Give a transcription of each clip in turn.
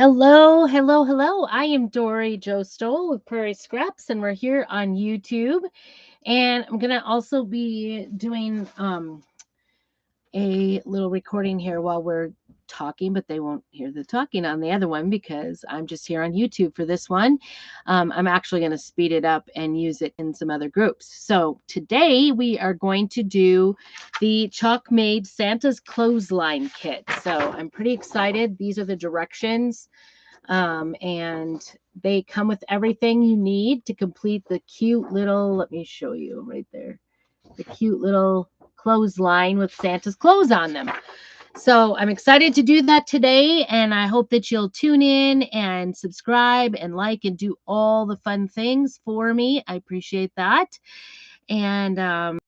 Hello, hello, hello. I am Dory Joe Stoll with Prairie Scraps, and we're here on YouTube. And I'm gonna also be doing a little recording here while we're talking, but they won't hear the talking on the other one because I'm just here on YouTube for this one. I'm actually going to speed it up and use it in some other groups. So today we are going to do the Chalk Made Santa's Clothesline Kit. So I'm pretty excited. These are the directions. And they come with everything you need to complete the cute little, let me show you right there, the cute little clothesline with Santa's clothes on them. So I'm excited to do that today, and I hope that you'll tune in and subscribe and like and do all the fun things for me. I appreciate that. And I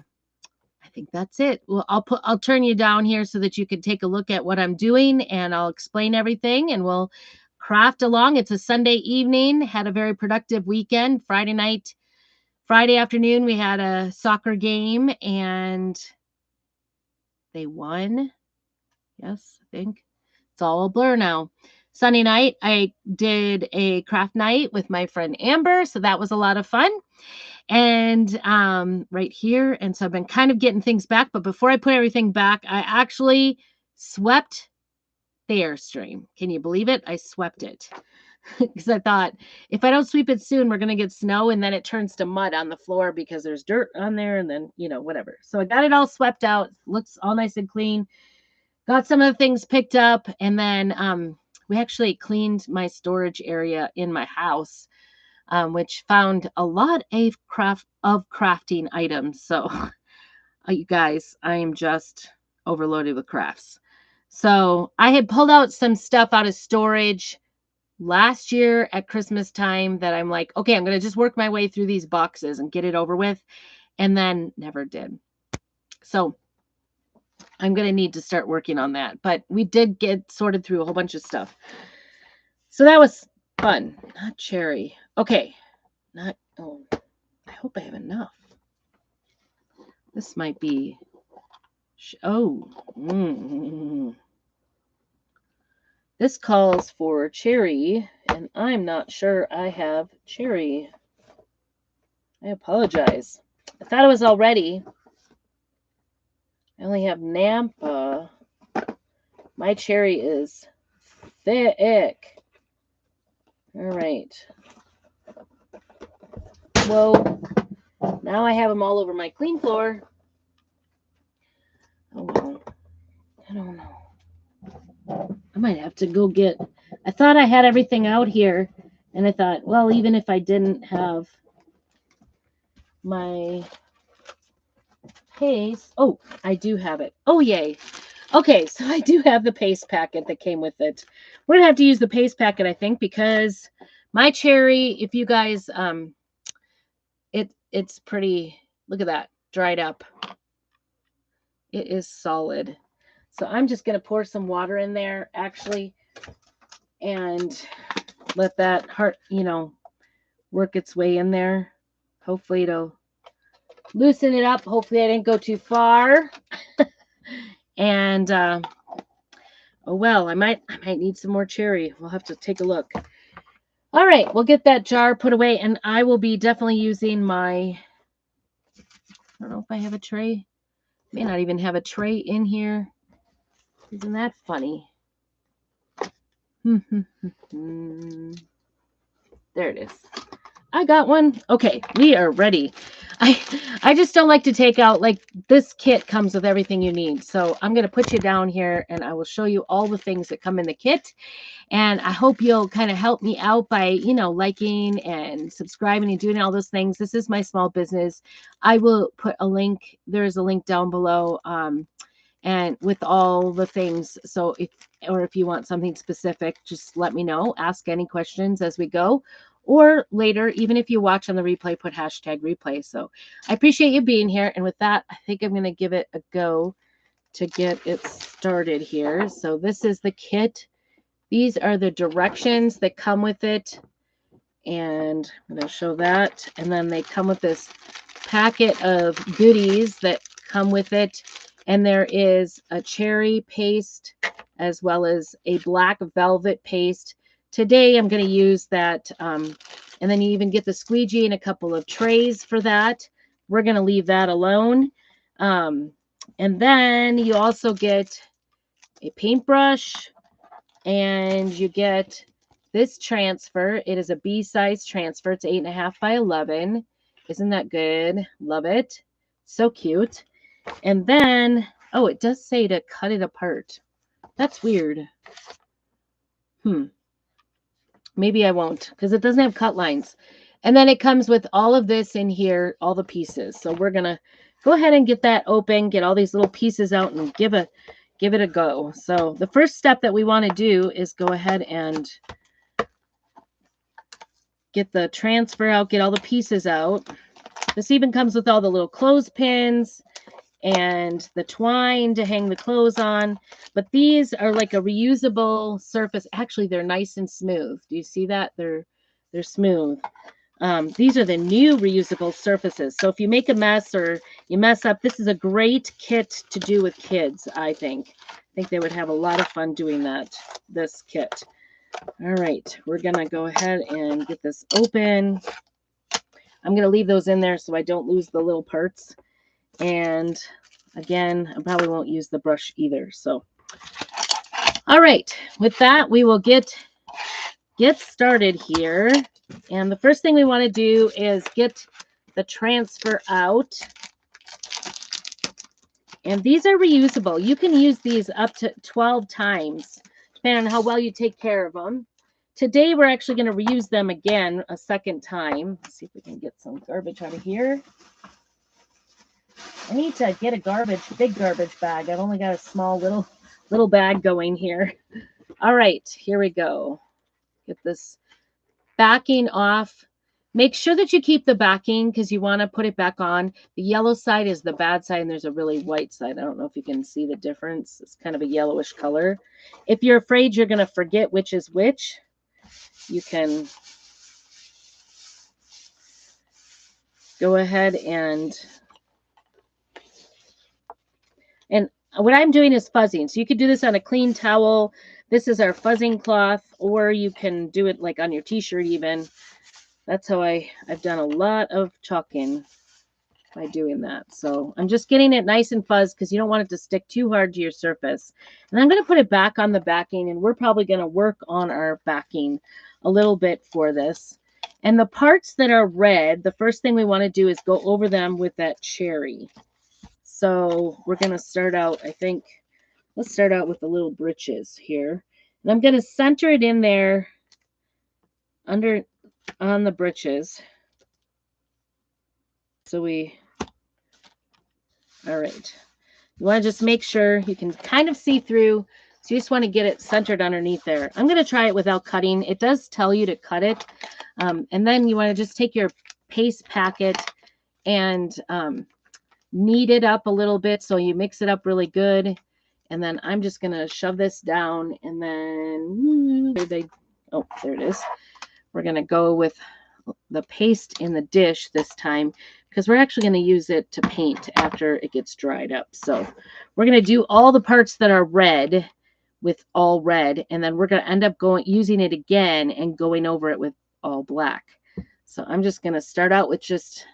think that's it. Well, I'll turn you down here so that you can take a look at what I'm doing, and I'll explain everything, and we'll craft along. It's a Sunday evening. Had a very productive weekend. Friday afternoon, we had a soccer game, and they won. Yes, I think it's all a blur now. Sunday night, I did a craft night with my friend Amber, so that was a lot of fun. And right here, and so I've been kind of getting things back, but before I put everything back, I actually swept the Airstream. Can you believe it? I swept it because I thought if I don't sweep it soon, we're going to get snow and then it turns to mud on the floor because there's dirt on there and then, whatever. So I got it all swept out. Looks all nice and clean. Got some of the things picked up, and then we actually cleaned my storage area in my house, which found a lot of crafting items. So, you guys, I am just overloaded with crafts. So I had pulled out some stuff out of storage last year at Christmas time that I'm like, okay, I'm going to just work my way through these boxes and get it over with, and then never did. So I'm going to need to start working on that. But we did get sorted through a whole bunch of stuff. So that was fun. Not cherry. Okay. I hope I have enough. This might be. This calls for cherry, and I'm not sure I have cherry. I apologize. I thought it was all ready. I only have Nampa. My cherry is thick. All right. Whoa. Now I have them all over my clean floor. Oh, well. I don't know. I might have to go get... I thought I had everything out here, and I thought, well, even if I didn't have my paste... Oh, I do have it. Oh, yay. Okay, so I do have the paste packet that came with it. We're going to have to use the paste packet, I think, because my cherry, if you guys... It's pretty... Look at that. Dried up. It is solid. So I'm just going to pour some water in there, actually, and let that work its way in there. Hopefully it'll loosen it up. Hopefully I didn't go too far. And oh well, I might need some more cherry. We'll have to take a look. All right, we'll get that jar put away, and I will be definitely using my... I don't know if I have a tray. May not even have a tray in here. Isn't that funny? There it is. I got one. Okay, we are ready. I just don't like to take out, like, this kit comes with everything you need. So I'm going to put you down here, and I will show you all the things that come in the kit. And I hope you'll kind of help me out by, liking and subscribing and doing all those things. This is my small business. I will put a link. There's a link down below. And with all the things. So if you want something specific, just let me know. Ask any questions as we go. Or later, even if you watch on the replay, put #replay. So I appreciate you being here. And with that, I think I'm going to give it a go to get it started here. So this is the kit. These are the directions that come with it. And I'm going to show that. And then they come with this packet of goodies that come with it. And there is a cherry paste as well as a black velvet paste today I'm going to use that. And then you even get the squeegee and a couple of trays for that. We're going to leave that alone. And then you also get a paintbrush, and you get this transfer. It is a B-size transfer. It's 8.5 by 11. Isn't that good? Love it. So cute. And then, oh, it does say to cut it apart. That's weird. Maybe I won't, because it doesn't have cut lines. And then it comes with all of this in here, all the pieces. So we're going to go ahead and get that open, get all these little pieces out, and give it a go. So the first step that we want to do is go ahead and get the transfer out, get all the pieces out. This even comes with all the little clothespins and the twine to hang the clothes on. But these are like a reusable surface. Actually, they're nice and smooth. Do you see that? They're smooth. These are the new reusable surfaces. So if you make a mess or you mess up, this is a great kit to do with kids, I think. I think they would have a lot of fun doing this kit. All right, we're going to go ahead and get this open. I'm going to leave those in there so I don't lose the little parts. And again, I probably won't use the brush either. So, all right, with that, we will get started here. And the first thing we want to do is get the transfer out. And these are reusable. You can use these up to 12 times, depending on how well you take care of them. Today, we're actually going to reuse them again a second time. Let's see if we can get some garbage out of here. I need to get a big garbage bag. I've only got a small little bag going here. All right, here we go. Get this backing off. Make sure that you keep the backing because you want to put it back on. The yellow side is the bad side, and there's a really white side. I don't know if you can see the difference. It's kind of a yellowish color. If you're afraid you're going to forget which is which, you can go ahead and what I'm doing is fuzzing. So you could do this on a clean towel. This is our fuzzing cloth, or you can do it like on your t-shirt even. That's how I've done a lot of chalking by doing that. So I'm just getting it nice and fuzzed because you don't want it to stick too hard to your surface. And I'm going to put it back on the backing, and we're probably going to work on our backing a little bit for this. And the parts that are red, the first thing we want to do is go over them with that cherry. So we're going to start out, I think, let's start out with the little breeches here. And I'm going to center it in there on the breeches. So all right. You want to just make sure you can kind of see through. So you just want to get it centered underneath there. I'm going to try it without cutting. It does tell you to cut it. And then you want to just take your paste packet and knead it up a little bit so you mix it up really good. And then I'm just going to shove this down, and then there it is. We're going to go with the paste in the dish this time because we're actually going to use it to paint after it gets dried up. So we're going to do all the parts that are red with all red, and then we're going to end up using it again and going over it with all black. So I'm just going to start out with just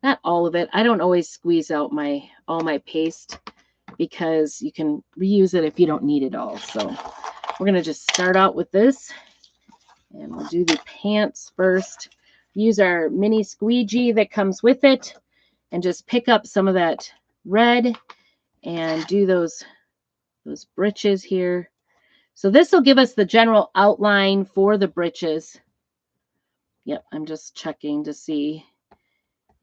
not all of it. I don't always squeeze out all my paste because you can reuse it if you don't need it all. So we're going to just start out with this, and we'll do the pants first. Use our mini squeegee that comes with it and just pick up some of that red and do those breeches here. So this will give us the general outline for the breeches. Yep, I'm just checking to see.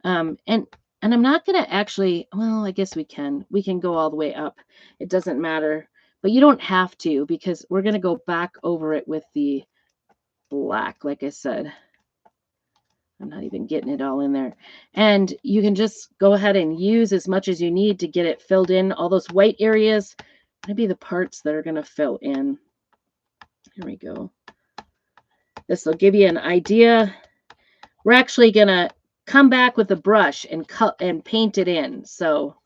And I'm not going to actually, well, I guess we can go all the way up. It doesn't matter, but you don't have to because we're going to go back over it with the black, like I said. I'm not even getting it all in there. And you can just go ahead and use as much as you need to get it filled in. All those white areas, maybe the parts that are going to fill in. Here we go. This will give you an idea. We're actually going to come back with a brush and cut and paint it in. So,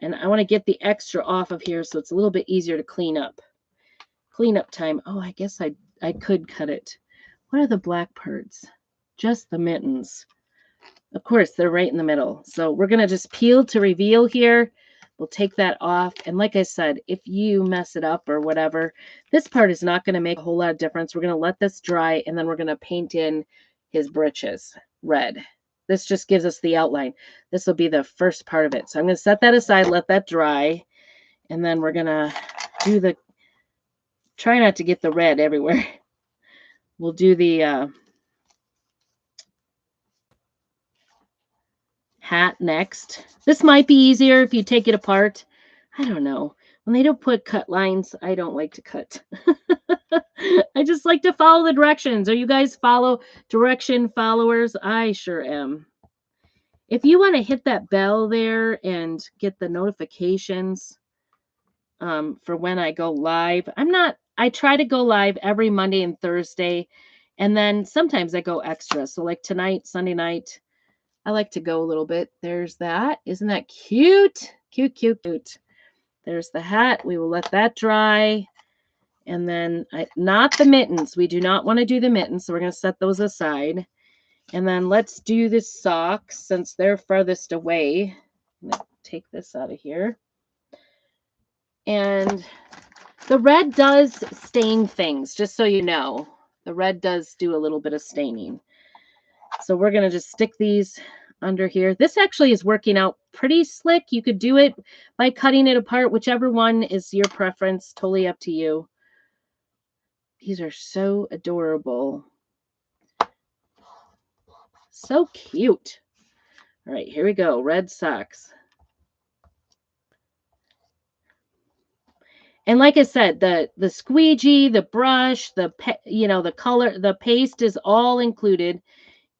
and I want to get the extra off of here so it's a little bit easier to clean up. Cleanup time. Oh, I guess I I could cut it. What are the black parts? Just the mittens. Of course, they're right in the middle. So we're going to just peel to reveal here. We'll take that off. And like I said, if you mess it up or whatever, this part is not going to make a whole lot of difference. We're going to let this dry, and then we're going to paint in his breeches red. This just gives us the outline. This will be the first part of it. So I'm going to set that aside, let that dry, and then we're going to do the, try not to get the red everywhere. We'll do the hat next. This might be easier if you take it apart. I don't know. When they don't put cut lines, I don't like to cut. I just like to follow the directions. Are you guys follow direction followers? I sure am. If you want to hit that bell there and get the notifications for when I go live, I try to go live every Monday and Thursday, and then sometimes I go extra. So like tonight, Sunday night, I like to go a little bit. There's that. Isn't that cute? Cute, cute, cute. There's the hat. We will let that dry. And then, not the mittens. We do not want to do the mittens, so we're going to set those aside. And then let's do the socks since they're farthest away. I'm going to take this out of here. And the red does stain things, just so you know. The red does do a little bit of staining. So we're going to just stick these under here. This actually is working out pretty slick. You could do it by cutting it apart, whichever one is your preference, totally up to you. These are so adorable. So cute. All right, here we go. Red socks. And like I said, the squeegee, the brush, the color, the paste is all included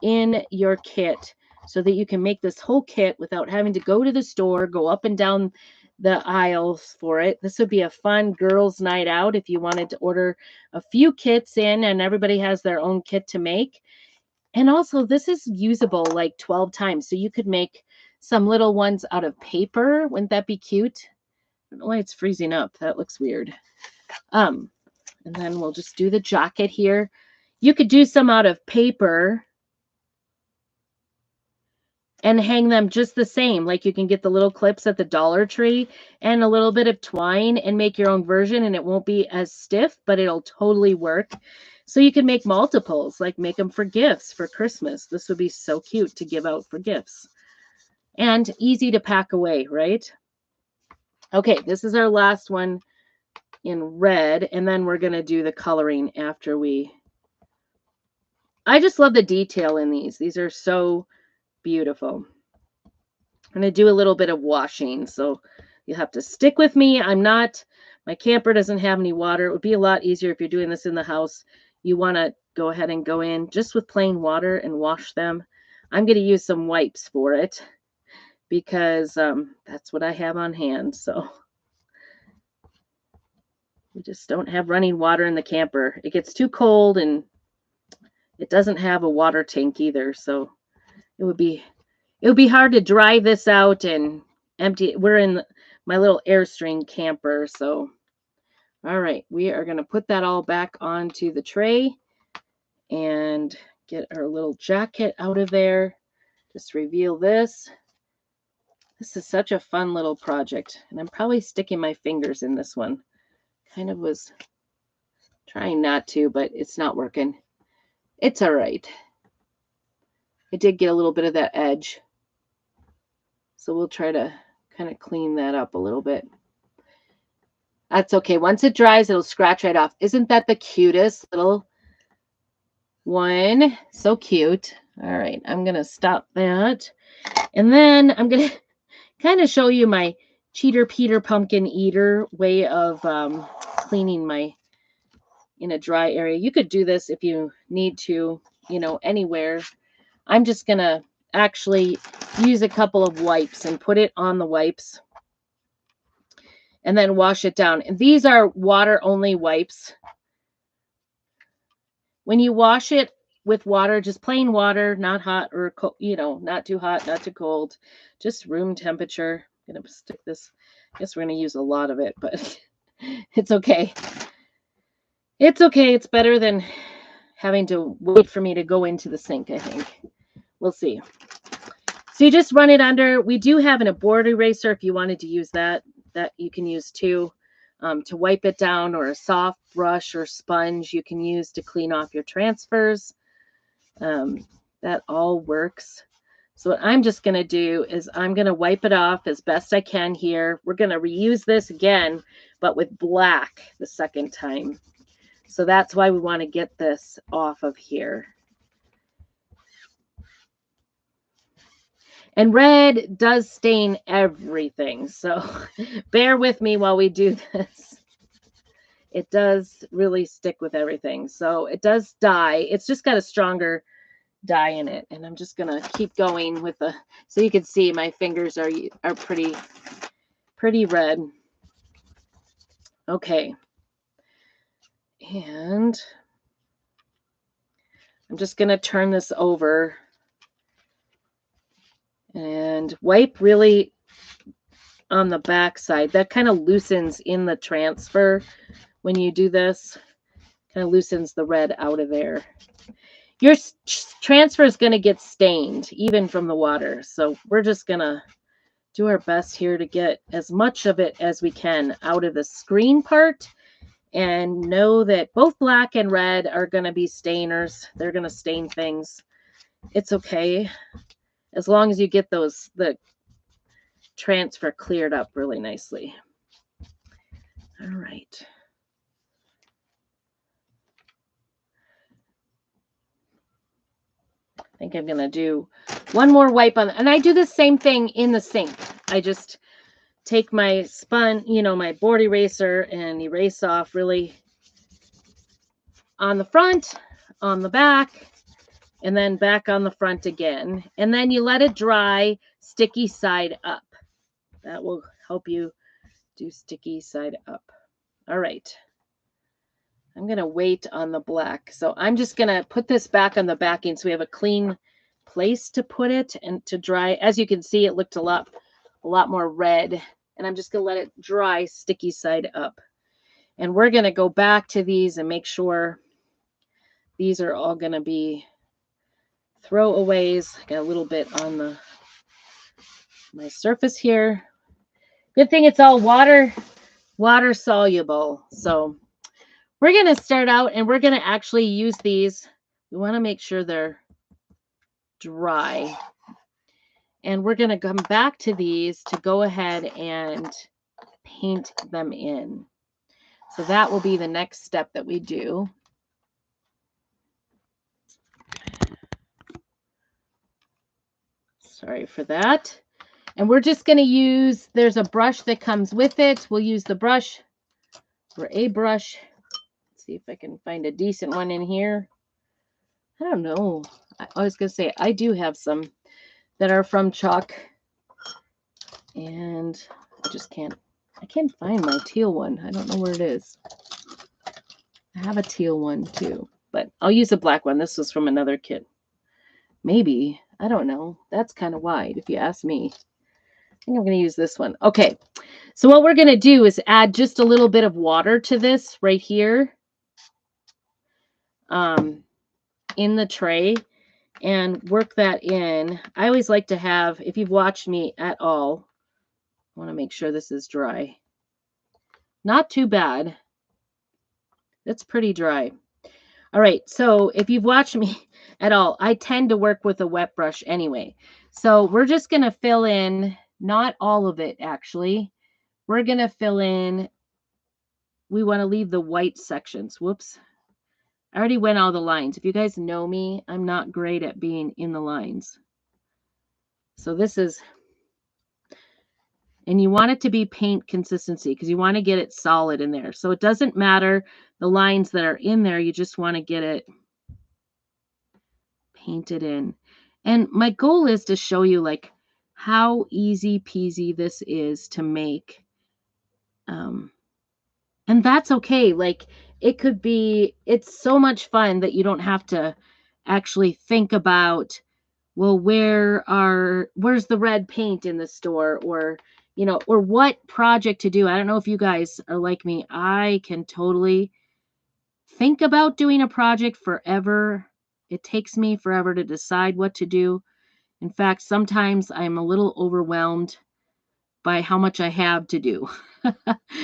in your kit, so that you can make this whole kit without having to go to the store, go up and down the aisles for it. This would be a fun girls' night out if you wanted to order a few kits in, and everybody has their own kit to make. And also, this is usable like 12 times, so you could make some little ones out of paper. Wouldn't that be cute? I don't know why it's freezing up. That looks weird. And then we'll just do the jacket here. You could do some out of paper and hang them just the same. Like you can get the little clips at the Dollar Tree and a little bit of twine and make your own version, and it won't be as stiff, but it'll totally work. So you can make multiples, like make them for gifts for Christmas. This would be so cute to give out for gifts. And easy to pack away, right? Okay, this is our last one in red, and then we're going to do the coloring after we... I just love the detail in these. These are so beautiful. I'm going to do a little bit of washing, so you have to stick with me. My camper doesn't have any water. It would be a lot easier if you're doing this in the house. You want to go ahead and go in just with plain water and wash them. I'm going to use some wipes for it because that's what I have on hand. So we just don't have running water in the camper. It gets too cold, and it doesn't have a water tank either. So it would be hard to dry this out and empty. We're in my little Airstream camper. So, all right, we are going to put that all back onto the tray and get our little jacket out of there. Just reveal this. This is such a fun little project, and I'm probably sticking my fingers in this one. Kind of was trying not to, but it's not working. It's all right. I did get a little bit of that edge, so we'll try to kind of clean that up a little bit. That's okay. Once it dries, it'll scratch right off. Isn't that the cutest little one? So cute. All right, I'm going to stop that. And then I'm going to kind of show you my Cheater Peter Pumpkin Eater way of cleaning in a dry area. You could do this if you need to, anywhere. I'm just going to actually use a couple of wipes and put it on the wipes and then wash it down. And these are water only wipes. When you wash it with water, just plain water, not hot or cold, not too hot, not too cold, just room temperature. I'm going to stick this. I guess we're going to use a lot of it, but it's okay. It's okay. It's better than having to wait for me to go into the sink, I think. We'll see. So you just run it under. We do have an board eraser if you wanted to use that. That you can use too, to wipe it down, or a soft brush or sponge you can use to clean off your transfers. That all works. So what I'm just going to do is I'm going to wipe it off as best I can here. We're going to reuse this again, but with black the second time. So that's why we want to get this off of here. And red does stain everything. So bear with me while we do this. It does really stick with everything. So it does dye. It's just got a stronger dye in it. And I'm just going to keep going with the, so you can see my fingers are pretty red. Okay. And I'm just going to turn this over and wipe really on the back side. That kind of loosens in the transfer when you do this. Kind of loosens the red out of there. Your transfer is going to get stained even from the water. So we're just going to do our best here to get as much of it as we can out of the screen part. And know that both black and red are going to be stainers. They're going to stain things. It's okay. As long as you get the transfer cleared up really nicely. All right. I think I'm going to do one more wipe on, and I do the same thing in the sink. I just take my my board eraser and erase off really on the front, on the back, and then back on the front again. And then you let it dry, sticky side up. That will help you do sticky side up. All right. I'm going to wait on the black. So I'm just going to put this back on the backing so we have a clean place to put it and to dry. As you can see, it looked a lot more red. And I'm just going to let it dry sticky side up. And we're going to go back to these and make sure these are all going to be throwaways. I got a little bit on my surface here. Good thing it's all water soluble. So we're going to start out and we're going to actually use these. We want to make sure they're dry. And we're going to come back to these to go ahead and paint them in. So that will be the next step that we do. Sorry for that. And we're just going to use, there's a brush that comes with it. We'll use the brush or a brush. Let's see if I can find a decent one in here. I don't know. I was going to say, I do have some that are from Chalk. And I can't find my teal one. I don't know where it is. I have a teal one too, but I'll use a black one. This was from another kit. Maybe. I don't know. That's kind of wide if you ask me. I think I'm going to use this one. Okay. So what we're going to do is add just a little bit of water to this right here in the tray and work that in. I always like to have, if you've watched me at all, I want to make sure this is dry. Not too bad. It's pretty dry. All right. So if you've watched me at all, I tend to work with a wet brush anyway. So we're just going to fill in, not all of it actually. We're going to fill in, we want to leave the white sections. Whoops. I already went all the lines. If you guys know me, I'm not great at being in the lines. So this is, and you want it to be paint consistency because you want to get it solid in there. So it doesn't matter the lines that are in there. You just want to get it painted in. And my goal is to show you like how easy peasy this is to make. And that's okay. Like it could be, it's so much fun that you don't have to actually think about, well, where's the red paint in the store, or, or what project to do. I don't know if you guys are like me. I can totally think about doing a project forever. It takes me forever to decide what to do. In fact, sometimes I'm a little overwhelmed by how much I have to do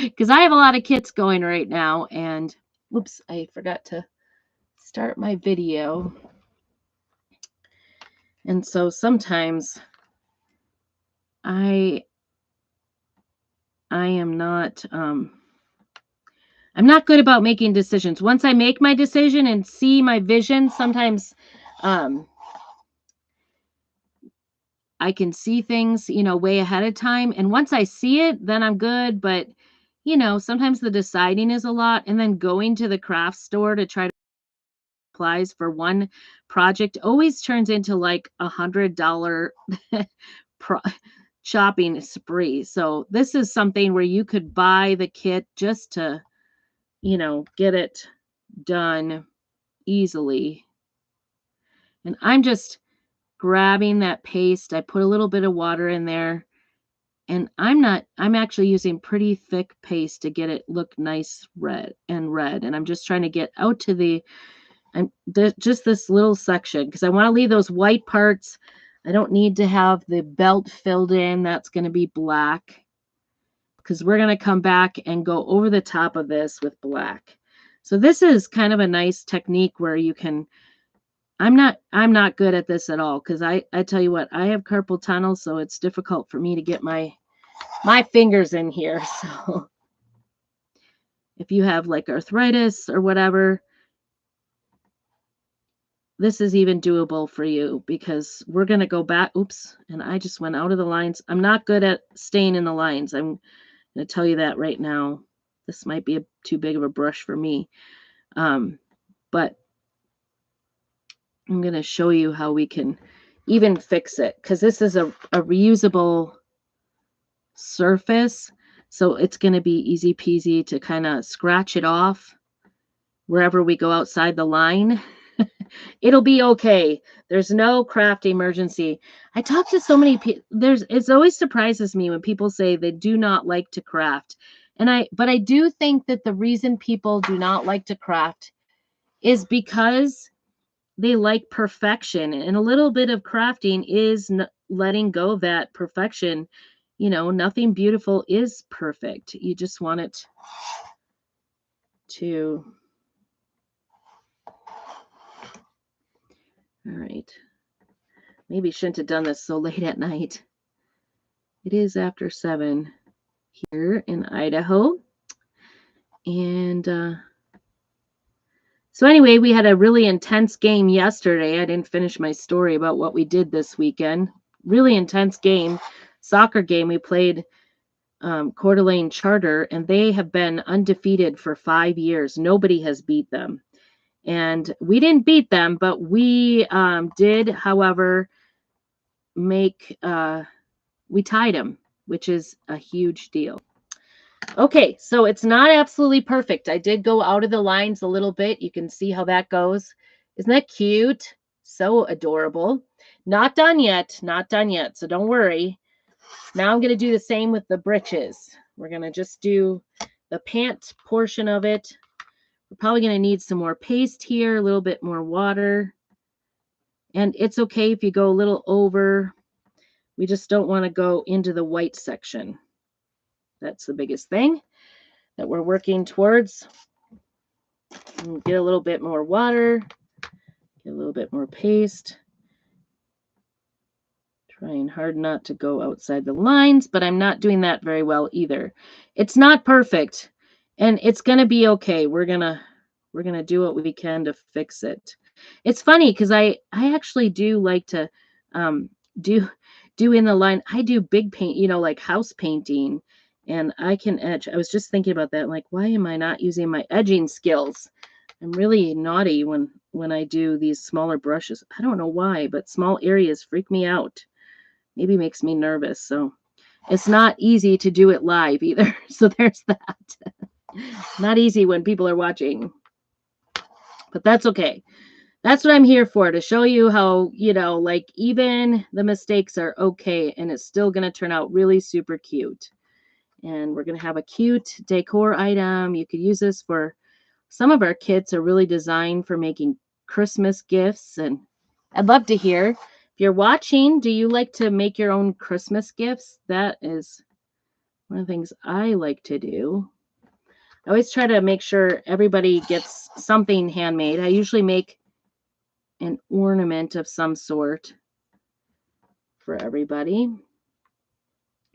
because I have a lot of kits going right now. And whoops, I forgot to start my video. And so sometimes I am not I'm not good about making decisions. Once I make my decision and see my vision, sometimes um I can see things, way ahead of time. And once I see it, then I'm good. But, sometimes the deciding is a lot. And then going to the craft store to try to supplies for one project always turns into like $100 pro- shopping spree. So this is something where you could buy the kit just to, get it done easily. And I'm just grabbing that paste. I put a little bit of water in there. And I'm actually using pretty thick paste to get it look nice red. And I'm just trying to get out to just this little section because I want to leave those white parts. I don't need to have the belt filled in. That's going to be black because we're going to come back and go over the top of this with black. So this is kind of a nice technique where you can, I'm not good at this at all because I tell you what, I have carpal tunnel, so it's difficult for me to get my fingers in here. So if you have like arthritis or whatever, this is even doable for you because we're going to go back. Oops. And I just went out of the lines. I'm not good at staying in the lines. I'm going to tell you that right now. This might be too big of a brush for me. But I'm going to show you how we can even fix it because this is a reusable surface. So it's going to be easy peasy to kind of scratch it off wherever we go outside the line. It'll be okay. There's no craft emergency. I talk to so many people. It always surprises me when people say they do not like to craft. But I do think that the reason people do not like to craft is because they like perfection, and a little bit of crafting is letting go of that perfection. Nothing beautiful is perfect. You just want it to. All right. Maybe shouldn't have done this so late at night. It is after 7 here in Idaho. And so anyway, we had a really intense game yesterday. I didn't finish my story about what we did this weekend. Really intense game, soccer game. We played Coeur d'Alene Charter, and they have been undefeated for 5 years. Nobody has beat them. And we didn't beat them, but we did, however, we tied them, which is a huge deal. Okay, so it's not absolutely perfect. I did go out of the lines a little bit. You can see how that goes. Isn't that cute? So adorable. Not done yet. Not done yet. So don't worry. Now I'm going to do the same with the breeches. We're going to just do the pant portion of it. We're probably going to need some more paste here, a little bit more water. And it's okay if you go a little over. We just don't want to go into the white section. That's the biggest thing that we're working towards. And get a little bit more water, get a little bit more paste. Trying hard not to go outside the lines, but I'm not doing that very well either. It's not perfect, and it's going to be okay. We're going to do what we can to fix it. It's funny because I actually do like to do in the line. I do big paint, like house painting, and I can edge. I was just thinking about that. Like, why am I not using my edging skills? I'm really naughty when I do these smaller brushes. I don't know why, but small areas freak me out. Maybe makes me nervous. So it's not easy to do it live either. So there's that. Not easy when people are watching. But that's okay. That's what I'm here for, to show you how, like even the mistakes are okay and it's still going to turn out really super cute. And we're going to have a cute decor item. You could use this for Some of our kits are really designed for making Christmas gifts, and I'd love to hear if you're watching, do you like to make your own Christmas gifts? That is one of the things I like to do. I always try to make sure everybody gets something handmade. I usually make an ornament of some sort for everybody.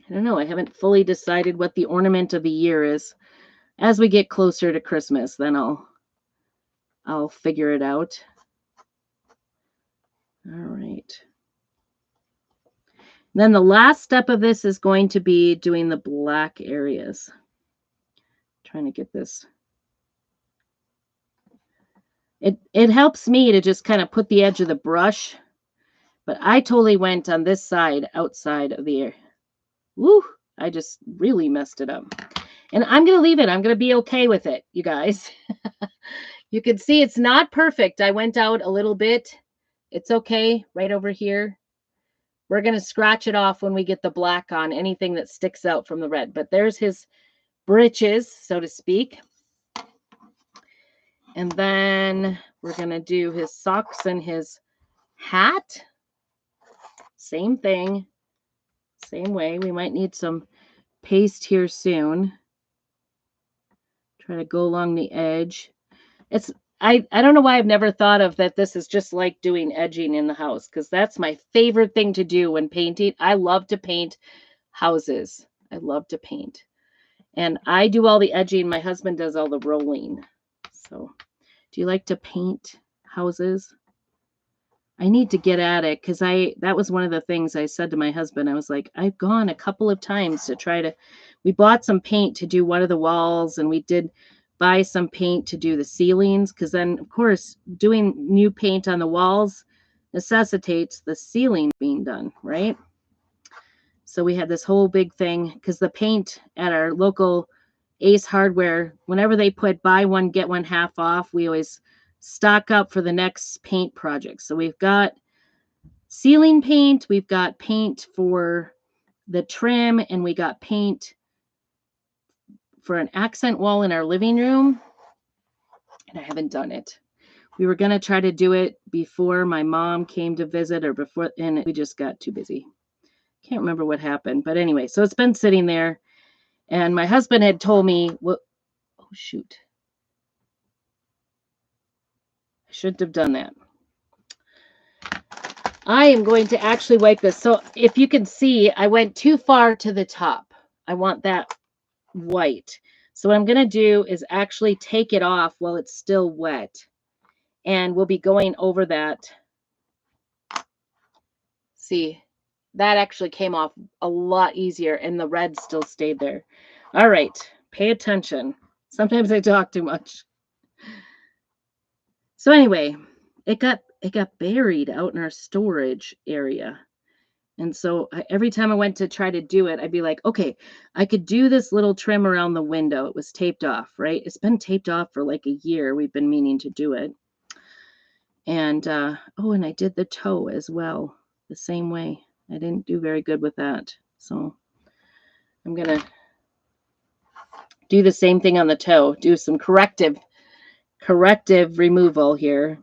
I don't know. I haven't fully decided what the ornament of the year is. As we get closer to Christmas, then I'll figure it out. All right. Then the last step of this is going to be doing the black areas. Trying to get this. It helps me to just kind of put the edge of the brush, but I totally went on this side outside of the air. Woo! I just really messed it up. And I'm going to leave it. I'm going to be okay with it, you guys. You can see it's not perfect. I went out a little bit. It's okay right over here. We're going to scratch it off when we get the black on anything that sticks out from the red. But there's his breeches, so to speak. And then we're going to do his socks and his hat. Same thing. Same way. We might need some paste here soon. Try to go along the edge. I don't know why I've never thought of that this is just like doing edging in the house, because that's my favorite thing to do when painting. I love to paint houses. I love to paint. And I do all the edging. My husband does all the rolling. So, do you like to paint houses? I need to get at it, because that was one of the things I said to my husband. I was like, I've gone a couple of times to try to, we bought some paint to do one of the walls, and we did buy some paint to do the ceilings, because then, of course, doing new paint on the walls necessitates the ceiling being done, right? So we had this whole big thing, because the paint at our local Ace Hardware, whenever they put buy one, get one half off, we always stock up for the next paint project. So we've got ceiling paint, we've got paint for the trim, and we got paint for an accent wall in our living room. And I haven't done it. We were going to try to do it before my mom came to visit, or before, and we just got too busy. Can't remember what happened. But anyway, so it's been sitting there. And my husband had told me, well, oh, shoot. I shouldn't have done that. I am going to actually wipe this. So if you can see, I went too far to the top. I want that white. So what I'm going to do is actually take it off while it's still wet. And we'll be going over that. See, that actually came off a lot easier, and the red still stayed there. All right, pay attention. Sometimes I talk too much. So anyway, it got buried out in our storage area. And so every time I went to try to do it, I'd be like, okay, I could do this little trim around the window. It was taped off, right? It's been taped off for like a year. We've been meaning to do it. And, oh, and I did the toe as well, the same way. I didn't do very good with that. So I'm going to do the same thing on the toe, do some corrective removal here.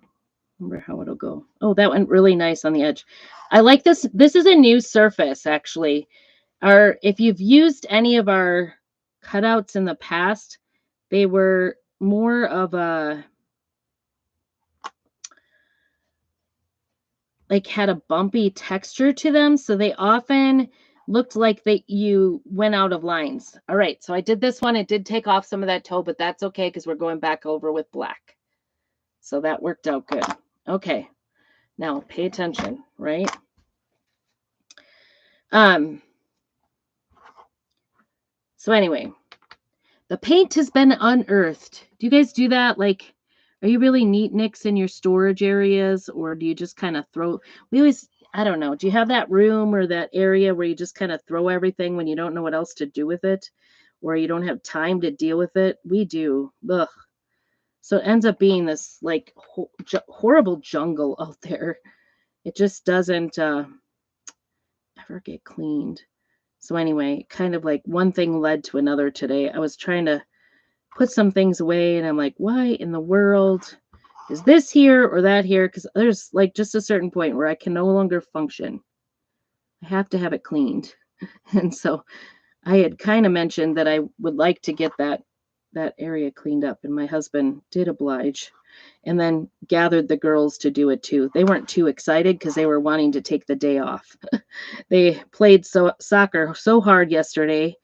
Remember how it'll go. Oh, that went really nice on the edge. I like this. This is a new surface, actually. If you've used any of our cutouts in the past, they were more of a, like, had a bumpy texture to them. So they often looked like you went out of lines. All right. So I did this one. It did take off some of that toe, but that's okay, because we're going back over with black. So that worked out good. Okay. Now pay attention, right? So anyway, the paint has been unearthed. Do you guys do that? Like, are you really neat nicks in your storage areas, or do you just kind of throw? We always, I don't know. Do you have that room or that area where you just kind of throw everything when you don't know what else to do with it, or you don't have time to deal with it? We do. Ugh. So it ends up being this like horrible jungle out there. It just doesn't ever get cleaned. So anyway, kind of like one thing led to another today. I was trying to put some things away, and I'm like, why in the world is this here or that here? Because there's like just a certain point where I can no longer function. I have to have it cleaned. And so I had kind of mentioned that I would like to get that area cleaned up, and my husband did oblige, and then gathered the girls to do it too. They weren't too excited because they were wanting to take the day off. They played soccer so hard yesterday,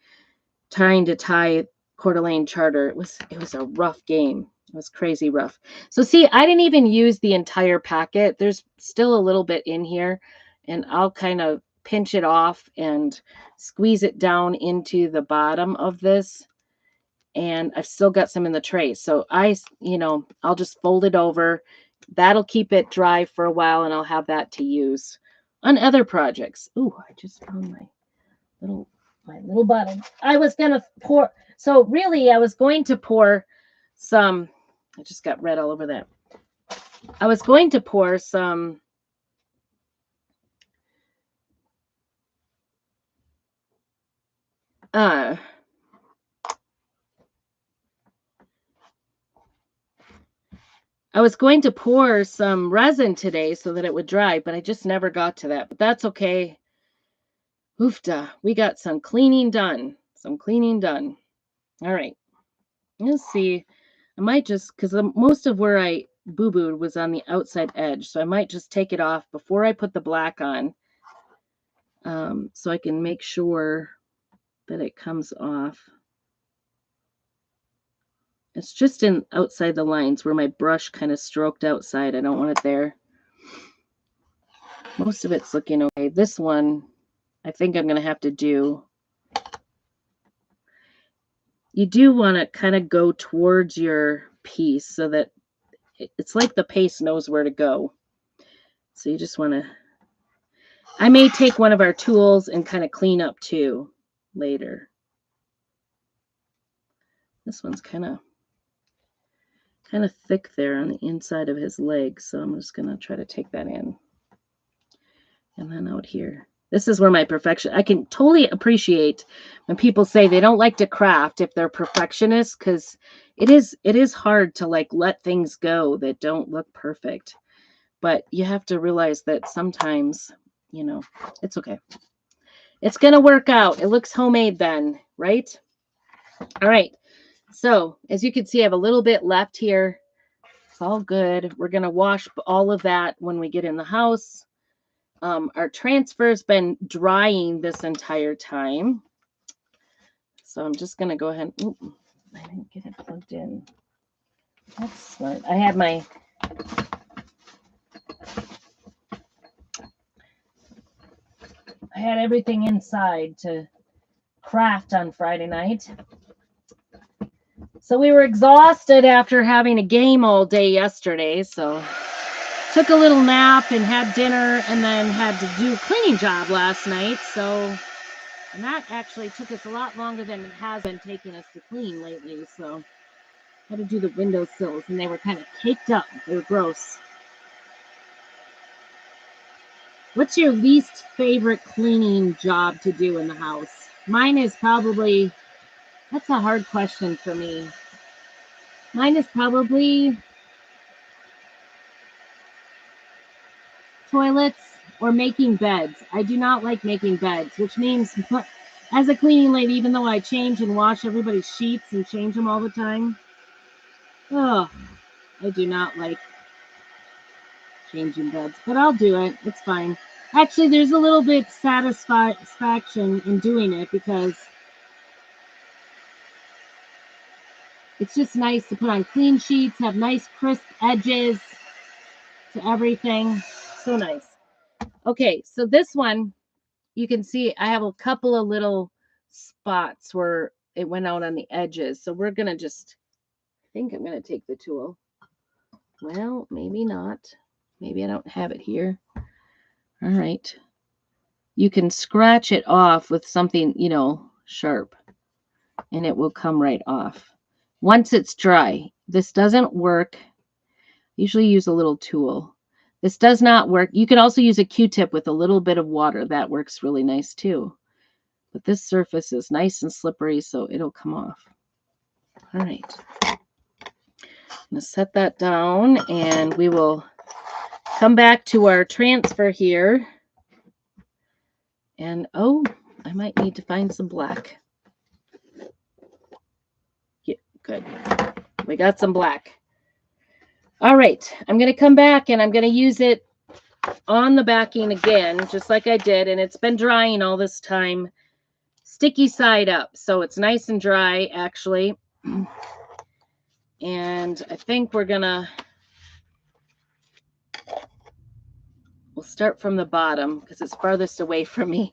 trying to tie Coeur d'Alene Charter. It was a rough game. It was crazy rough. So see, I didn't even use the entire packet. There's still a little bit in here, and I'll kind of pinch it off and squeeze it down into the bottom of this. And I've still got some in the tray. So I'll just fold it over. That'll keep it dry for a while, and I'll have that to use on other projects. Ooh, I just found my little bottle. I was going to pour. So really, I was going to pour some. I just got red all over that. I was going to pour some I was going to pour some resin today so that it would dry, but I just never got to that. But that's okay. Oofda, we got some cleaning done. All right. Let's see. I might just, because most of where I boo-booed was on the outside edge, so I might just take it off before I put the black on, so I can make sure that it comes off. It's just in outside the lines where my brush kind of stroked outside. I don't want it there. Most of it's looking okay. This one, I think I'm going to have to do. You do want to kind of go towards your piece so that it's like the paste knows where to go. So you just want to. I may take one of our tools and kind of clean up too later. This one's kind of thick there on the inside of his leg, so I'm just going to try to take that in. And then out here. This is where my perfection. I can totally appreciate when people say they don't like to craft if they're perfectionists, because it is hard to like let things go that don't look perfect. But you have to realize that sometimes, it's okay. It's going to work out. It looks homemade then, right? All right. So as you can see, I have a little bit left here. It's all good. We're going to wash all of that when we get in the house. Our transfer's been drying this entire time. So I'm just going to go ahead. Ooh, I didn't get it plugged in. That's smart. I had everything inside to craft on Friday night. So we were exhausted after having a game all day yesterday. So took a little nap and had dinner, and then had to do a cleaning job last night. And that actually took us a lot longer than it has been taking us to clean lately. So I had to do the windowsills, and they were kind of caked up. They were gross. What's your least favorite cleaning job to do in the house? Mine is probably, that's a hard question for me. Mine is probably toilets or making beds. I do not like making beds, which means as a cleaning lady, even though I change and wash everybody's sheets and change them all the time, I do not like changing beds, but I'll do it. It's fine. Actually, there's a little bit satisfaction in doing it because it's just nice to put on clean sheets, have nice crisp edges to everything. So nice. Okay, so this one, you can see I have a couple of little spots where it went out on the edges. So we're going to just, I think I'm going to take the tool. Well, maybe not. Maybe I don't have it here. All right. You can scratch it off with something, sharp, and it will come right off. Once it's dry, this doesn't work. Usually use a little tool. This does not work. You can also use a Q-tip with a little bit of water. That works really nice too. But this surface is nice and slippery, so it'll come off. All right. I'm going to set that down and we will come back to our transfer here. And oh, I might need to find some black. Yeah, good. We got some black. All right. I'm going to come back and I'm going to use it on the backing again, just like I did. And it's been drying all this time. Sticky side up. So it's nice and dry, actually. And I think we'll start from the bottom because it's farthest away from me.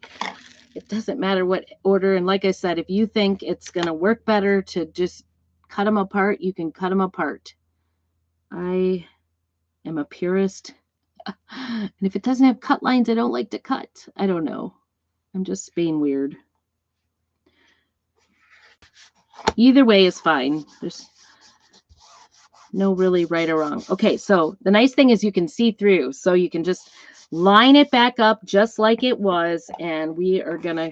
It doesn't matter what order. And like I said, if you think it's going to work better to just cut them apart, you can cut them apart. I am a purist. And if it doesn't have cut lines, I don't like to cut. I don't know. I'm just being weird. Either way is fine. There's no really right or wrong. Okay, so the nice thing is you can see through. So you can just line it back up just like it was. And we are going to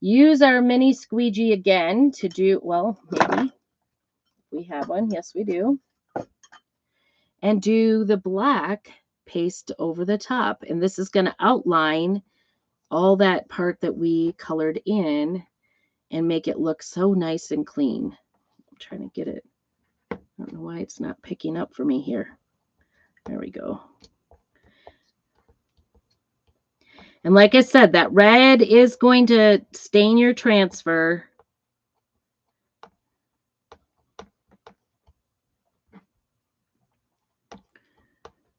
use our mini squeegee again to do, well, maybe we have one. Yes, we do. And do the black paste over the top. And this is going to outline all that part that we colored in and make it look so nice and clean. I'm trying to get it. I don't know why it's not picking up for me here. There we go. And like I said, that red is going to stain your transfer.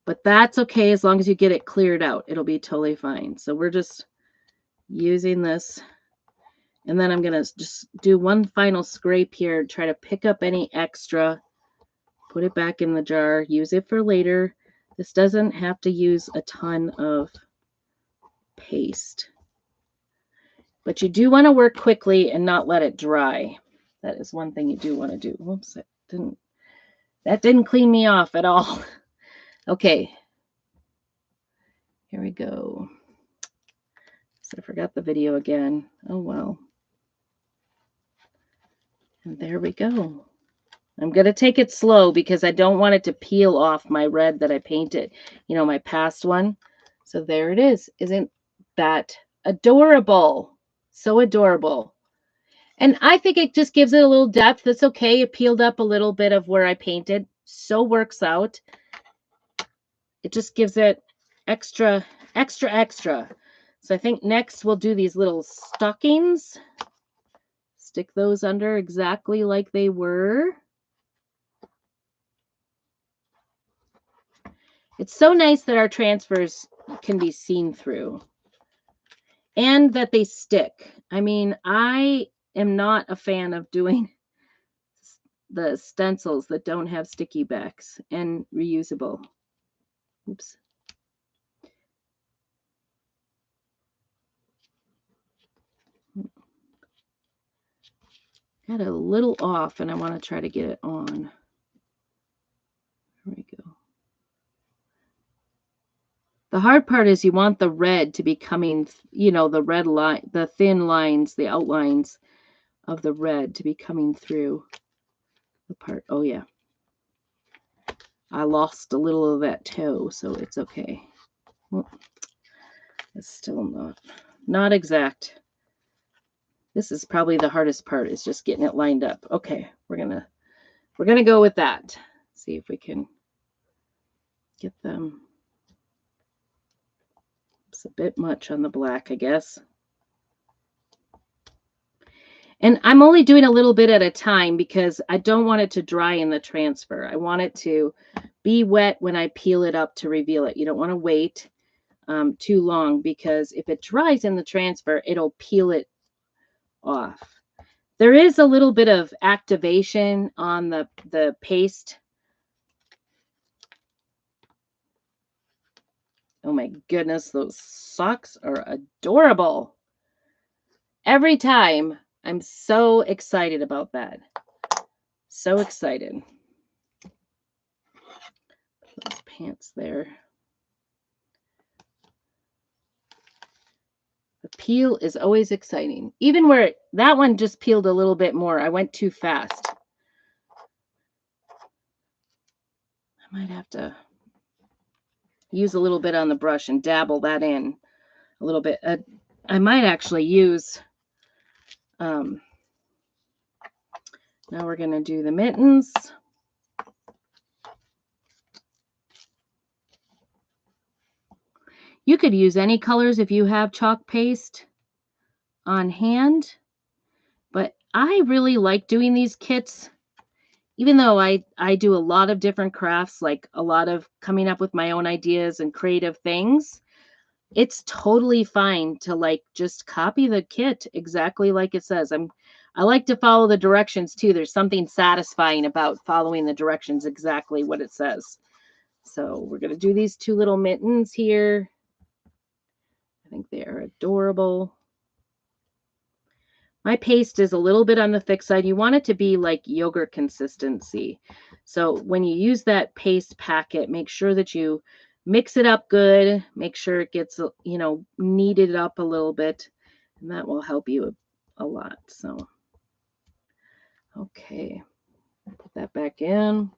But that's okay as long as you get it cleared out. It'll be totally fine. So we're just using this. And then I'm going to just do one final scrape here, try to pick up any extra, put it back in the jar, use it for later. This doesn't have to use a ton of paste. But you do want to work quickly and not let it dry. That is one thing you do want to do. Whoops, that didn't clean me off at all. Okay. Here we go. So I forgot the video again. Oh, well. And there we go. I'm going to take it slow because I don't want it to peel off my red that I painted, my past one. So there it is. Isn't that adorable? So adorable. And I think it just gives it a little depth. It's okay. It peeled up a little bit of where I painted. So works out. It just gives it extra. So I think next we'll do these little stockings. Stick those under exactly like they were. It's so nice that our transfers can be seen through and that they stick. I mean, I am not a fan of doing the stencils that don't have sticky backs and reusable. Oops. Got a little off and I want to try to get it on. There we go. The hard part is you want the red to be coming, the red line, the thin lines, the outlines of the red to be coming through the part. Oh, yeah. I lost a little of that toe, so it's okay. Well, it's still not exact. This is probably the hardest part, is just getting it lined up. Okay, we're gonna go with that. See if we can get them. It's a bit much on the black, I guess. And I'm only doing a little bit at a time because I don't want it to dry in the transfer. I want it to be wet when I peel it up to reveal it. You don't want to wait too long because if it dries in the transfer, it'll peel it off. There is a little bit of activation on the paste. Oh my goodness, those socks are adorable. Every time. I'm so excited about that. So excited. Those pants there. The peel is always exciting. Even where that one just peeled a little bit more. I went too fast. I might have to use a little bit on the brush and dabble that in a little bit. I might actually use, now we're going to do the mittens. You could use any colors if you have chalk paste on hand, but I really like doing these kits, even though I do a lot of different crafts, like a lot of coming up with my own ideas and creative things. It's totally fine to like just copy the kit exactly like it says. I like to follow the directions too. There's something satisfying about following the directions exactly what it says. So we're going to do these two little mittens here. I think they are adorable. My paste is a little bit on the thick side. You want it to be like yogurt consistency. So when you use that paste packet, make sure that you mix it up good. Make sure it gets, kneaded up a little bit. And that will help you a lot. So, okay. Put that back in.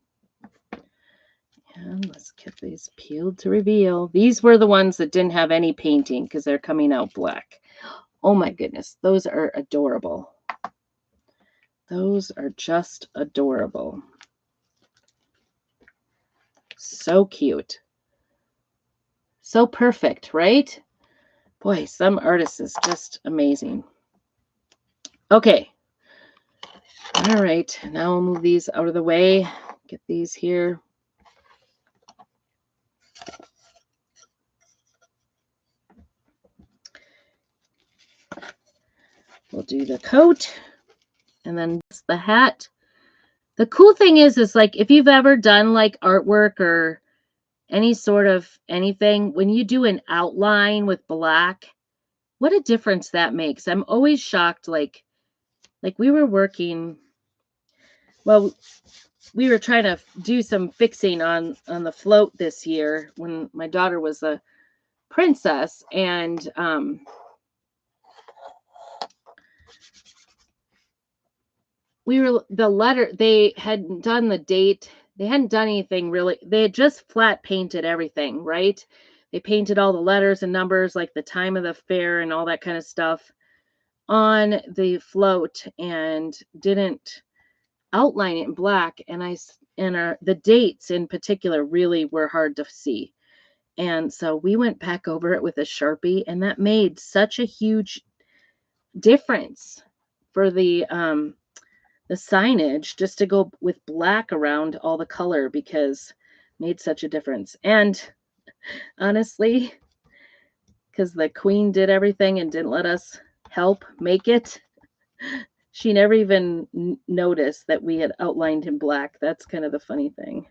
And let's get these peeled to reveal. These were the ones that didn't have any painting because they're coming out black. Oh my goodness, those are adorable. Those are just adorable. So cute. So perfect, right? Boy, some artist is just amazing. Okay. All right, now we'll move these out of the way. Get these here. We'll do the coat and then the hat. The cool thing is like if you've ever done like artwork or any sort of anything, when you do an outline with black, what a difference that makes. I'm always shocked. Like we were working, well, we were trying to do some fixing on the float this year when my daughter was a princess, and they hadn't done the date. They hadn't done anything really. They had just flat painted everything, right? They painted all the letters and numbers, like the time of the fair and all that kind of stuff on the float, and didn't outline it in black. And the dates in particular really were hard to see. And so we went back over it with a Sharpie, and that made such a huge difference for the signage, just to go with black around all the color, because it made such a difference. And honestly, because the queen did everything and didn't let us help make it, she never even noticed that we had outlined in black. That's kind of the funny thing.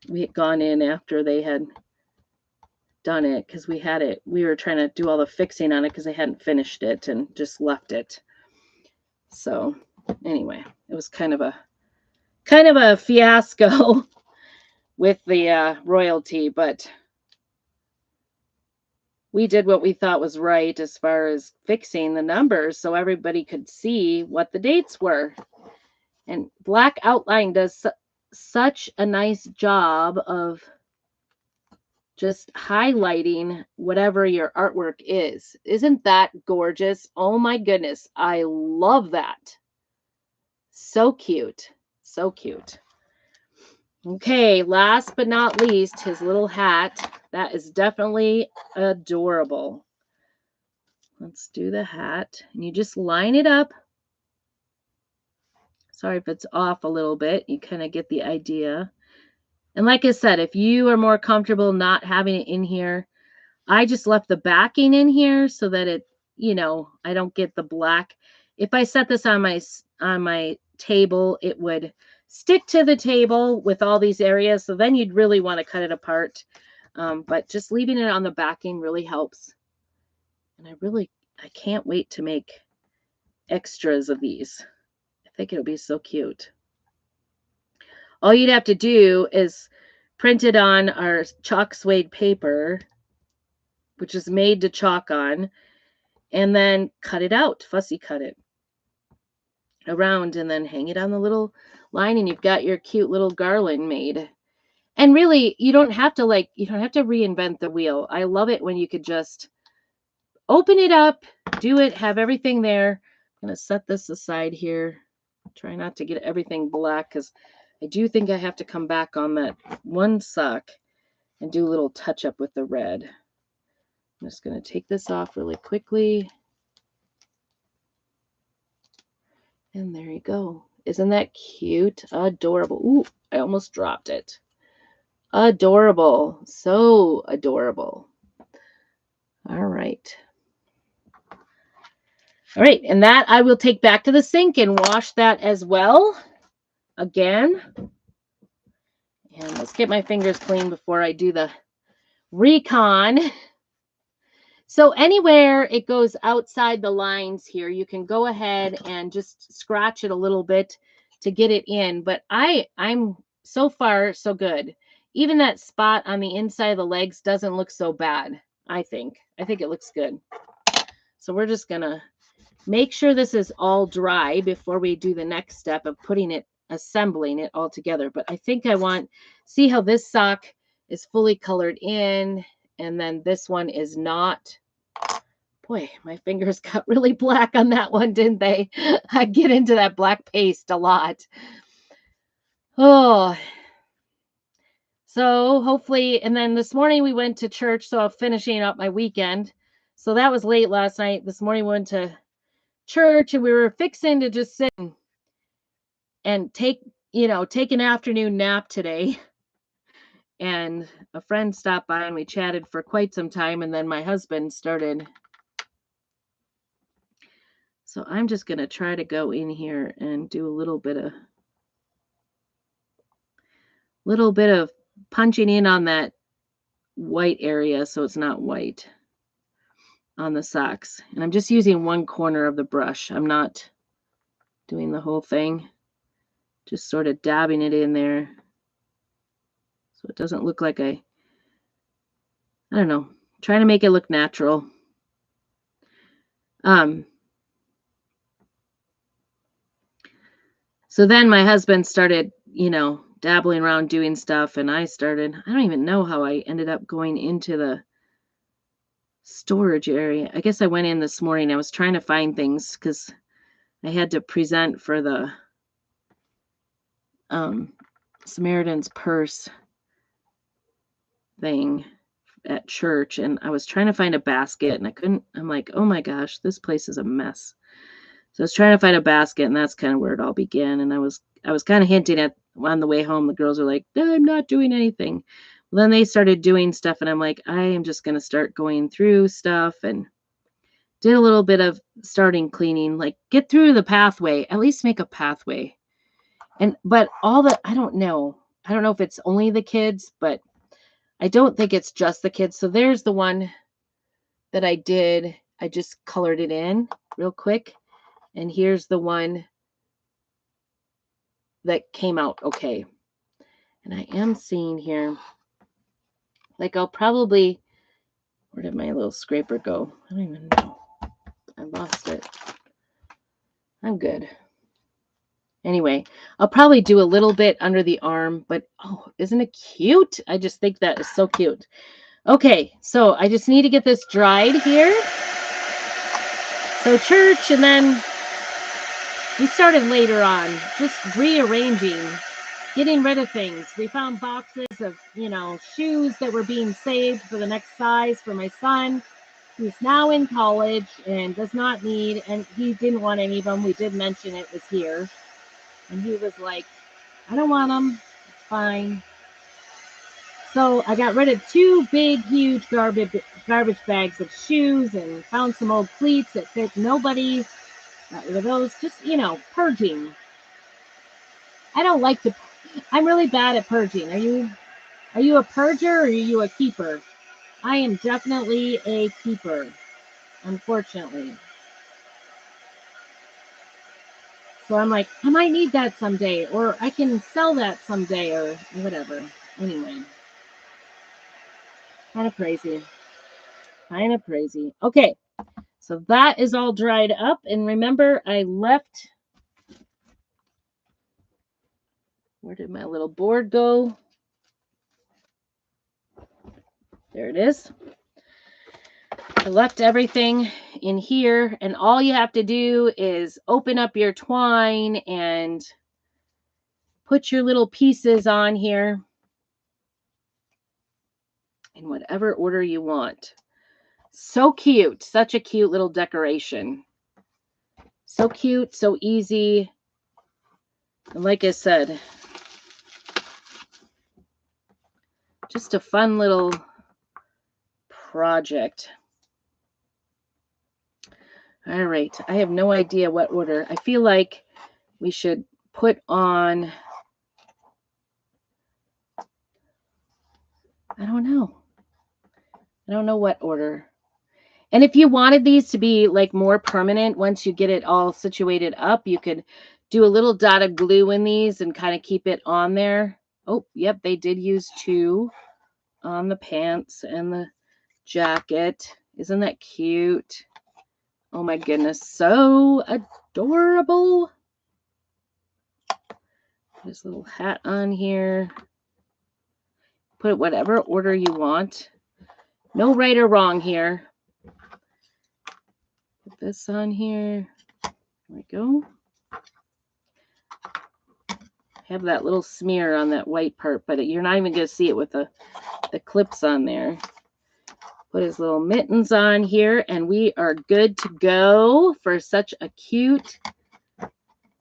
We had gone in after they had done it, because we were trying to do all the fixing on it because they hadn't finished it and just left it. So anyway, it was kind of a fiasco with the royalty, but we did what we thought was right as far as fixing the numbers so everybody could see what the dates were. And black outline does such a nice job of just highlighting whatever your artwork is. Isn't that gorgeous? Oh my goodness. I love that. So cute. So cute. Okay, last but not least, his little hat. That is definitely adorable. Let's do the hat. And you just line it up. Sorry if it's off a little bit. You kind of get the idea. And like I said, if you are more comfortable not having it in here, I just left the backing in here so that it, I don't get the black. If I set this on my table, it would stick to the table with all these areas. So then you'd really want to cut it apart. But just leaving it on the backing really helps. And I can't wait to make extras of these. I think it'll be so cute. All you'd have to do is print it on our chalk suede paper, which is made to chalk on, and then cut it out, fussy cut it around, and then hang it on the little line, and you've got your cute little garland made. And really, you don't have to reinvent the wheel. I love it when you could just open it up, do it, have everything there. I'm going to set this aside here. Try not to get everything black because I do think I have to come back on that one sock and do a little touch up with the red. I'm just going to take this off really quickly. And there you go. Isn't that cute? Adorable. Ooh, I almost dropped it. Adorable. So adorable. All right. All right. And that I will take back to the sink and wash that as well. Again. And let's get my fingers clean before I do the recon. So anywhere it goes outside the lines here, you can go ahead and just scratch it a little bit to get it in. But I'm so far so good. Even that spot on the inside of the legs doesn't look so bad, I think. I think it looks good. So we're just going to make sure this is all dry before we do the next step of assembling it all together. But I think see how this sock is fully colored in, and then this one is not. Boy, my fingers got really black on that one, didn't they? I get into that black paste a lot. Oh, so hopefully, and then this morning we went to church, so I'm finishing up my weekend. So that was late last night. This morning we went to church and we were fixing to just sit and take an afternoon nap today. And a friend stopped by and we chatted for quite some time, and then my husband started. So I'm just going to try to go in here and do a little bit of punching in on that white area so it's not white on the socks. And I'm just using one corner of the brush. I'm not doing the whole thing. Just sort of dabbing it in there so it doesn't look like I don't know, trying to make it look natural. So then my husband started, dabbling around doing stuff, and I don't even know how I ended up going into the storage area. I guess I went in this morning. I was trying to find things because I had to present for the Samaritan's Purse thing at church, and I was trying to find a basket, and I couldn't. I'm like, oh my gosh, this place is a mess. So I was trying to find a basket, and that's kind of where it all began. And I was kind of hinting at on the way home. The girls were like, no, I'm not doing anything. Well, then they started doing stuff, and I'm like, I am just going to start going through stuff, and did a little bit of starting cleaning, like get through the pathway, at least make a pathway. But I don't know if it's only the kids, but I don't think it's just the kids. So there's the one that I did. I just colored it in real quick. And here's the one that came out okay. And I am seeing here, like I'll probably, where did my little scraper go? I don't even know. I lost it. I'm good. Anyway, I'll probably do a little bit under the arm, but oh, isn't it cute? I just think that is so cute. Okay, so I just need to get this dried here. So church, and then we started later on, just rearranging, getting rid of things. We found boxes of, shoes that were being saved for the next size for my son, who's now in college and does not need, and he didn't want any of them. We did mention it was here. And he was like, I don't want them. It's fine. So I got rid of 2 big, huge garbage bags of shoes and found some old cleats that fit nobody. Got rid of those. Just, purging. I'm really bad at purging. Are you a purger or are you a keeper? I am definitely a keeper, unfortunately. So I'm like, I might need that someday, or I can sell that someday, or whatever. Anyway. Kind of crazy. Okay. So that is all dried up. And remember, I left. Where did my little board go? There it is. I left everything in here, and all you have to do is open up your twine and put your little pieces on here in whatever order you want. So cute. Such a cute little decoration. So cute, so easy. And like I said, just a fun little project. All right. I have no idea what order. I feel like we should put on, I don't know. I don't know what order. And if you wanted these to be like more permanent, once you get it all situated up, you could do a little dot of glue in these and kind of keep it on there. Oh, yep. They did use 2 on the pants and the jacket. Isn't that cute? Oh my goodness, so adorable. Put his little hat on here. Put it whatever order you want. No right or wrong here. Put this on here. There we go. Have that little smear on that white part, but you're not even going to see it with the clips on there. Put his little mittens on here, and we are good to go for such a cute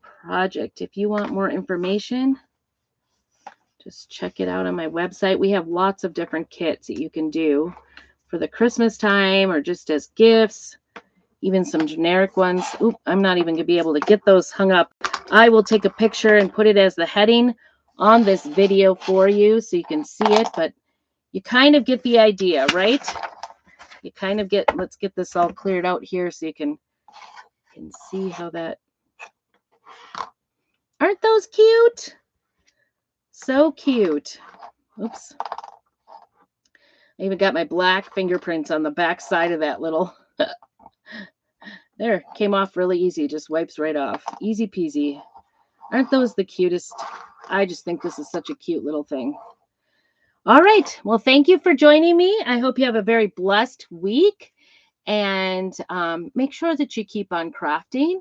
project. If you want more information, just check it out on my website. We have lots of different kits that you can do for the Christmas time or just as gifts, even some generic ones. Oop, I'm not even going to be able to get those hung up. I will take a picture and put it as the heading on this video for you so you can see it, but you kind of get the idea, right? You kind of get, let's get this all cleared out here so you can see how that, aren't those cute? So cute. Oops. I even got my black fingerprints on the back side of that little, there, came off really easy, just wipes right off. Easy peasy. Aren't those the cutest? I just think this is such a cute little thing. All right. Well, thank you for joining me. I hope you have a very blessed week. And make sure that you keep on crafting